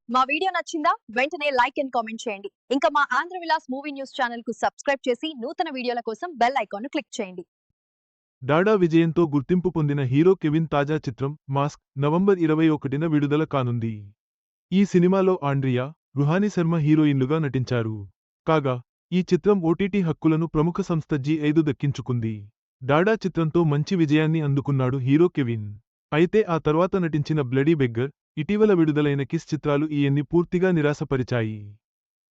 మా వీడియో నచ్చిందా? వెంటనే లైక్ అండ్ కామెంట్ చేయండి. ఇంకా మా Andhra Vilas movie news channel కు సబ్స్క్రైబ్ చేసి నూతన వీడియోల కోసం బెల్ ఐకాన్ ను క్లిక్ చేయండి. డాడా విజయంతో గుర్తింపు పొందిన హీరో కెవిన్ తాజా చిత్రం మాస్క్ నవంబర్ 21న విడుదల కానుంది. ఈ సినిమాలో ఆండ్రియా, రుహాని శర్మ హీరోయిన్లుగా నటించారు. కాగా ఈ చిత్రం ఓటీటీ హక్కులను ప్రముఖ సంస్థ జీ5 దక్కించుకుంది. డాడా చిత్రంతో మంచి విజయాన్ని అందుకున్నాడు హీరో కెవిన్. అయితే ఆ తర్వాత నటించిన బ్లడీ బెగ్గర్, ఇటీవల విడుదలైన కిస్ చిత్రాలు ఈయన్ని పూర్తిగా నిరాశపరిచాయి.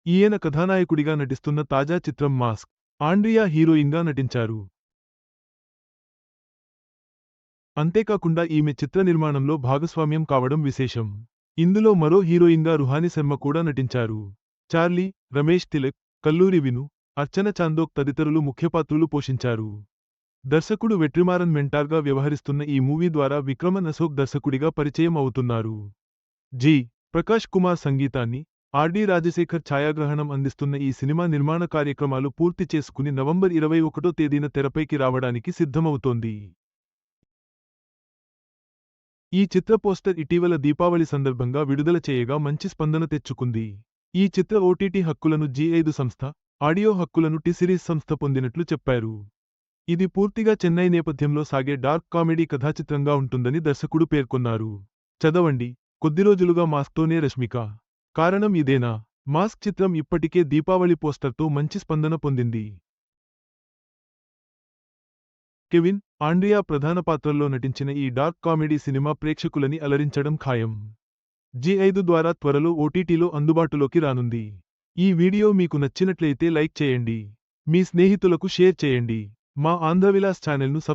ఈయన కథానాయకుడిగా నటిస్తున్న తాజా చిత్రం మాస్క్, ఆండ్రియా హీరోయిన్గా నటించారు. అంతేకాకుండా ఈమె చిత్ర నిర్మాణంలో భాగస్వామ్యం కావడం విశేషం. ఇందులో మరో హీరోయిన్గా రుహాని శర్మ కూడా నటించారు. చార్లీ, రమేష్ తిలక్, కల్లూరి విను, అర్చన చాందోక్ తదితరులు ముఖ్యపాత్రులు పోషించారు. దర్శకుడు వెట్రిమారన్ మెంటార్గా వ్యవహరిస్తున్న ఈ మూవీ ద్వారా విక్రమన్ అశోక్ దర్శకుడిగా పరిచయం అవుతున్నారు. జి. ప్రకాష్ కుమార్ సంగీతాన్ని, ఆర్డి రాజశేఖర్ ఛాయాగ్రహణం అందిస్తున్న ఈ సినిమా నిర్మాణ కార్యక్రమాలు పూర్తి చేసుకుని నవంబర్ 21వ తేదీన తెరపైకి రావడానికి సిద్ధమవుతోంది. ఈ చిత్ర పోస్టర్ ఇటీవల దీపావళి సందర్భంగా విడుదల చేయగా మంచి స్పందన తెచ్చుకుంది. ఈ చిత్ర ఓటీటీ హక్కులను జీ5 సంస్థ, ఆడియో హక్కులను టి-సిరీస్ సంస్థ పొందినట్లు చెప్పారు. ఇది పూర్తిగా చెన్నై నేపథ్యంలో సాగే డార్క్ కామెడీ కథాచిత్రంగా ఉంటుందని దర్శకుడు పేర్కొన్నారు. చదవండి, కొద్ది రోజులుగా మాస్క్తోనే రష్మిక. కారణం ఇదేనా? మాస్క్ చిత్రం ఇప్పటికే దీపావళి పోస్టర్తో మంచి స్పందన పొందింది. కెవిన్, ఆండ్రియా ప్రధాన పాత్రల్లో నటించిన ఈ డార్క్ కామెడీ సినిమా ప్రేక్షకులని అలరించడం ఖాయం. జీ5 ద్వారా త్వరలో ఓటీటీలో అందుబాటులోకి రానుంది. ఈ వీడియో మీకు నచ్చినట్లయితే లైక్ చేయండి. మీ స్నేహితులకు షేర్ చేయండి. మా ఆంధ్రవిలాస్ ఛానల్ను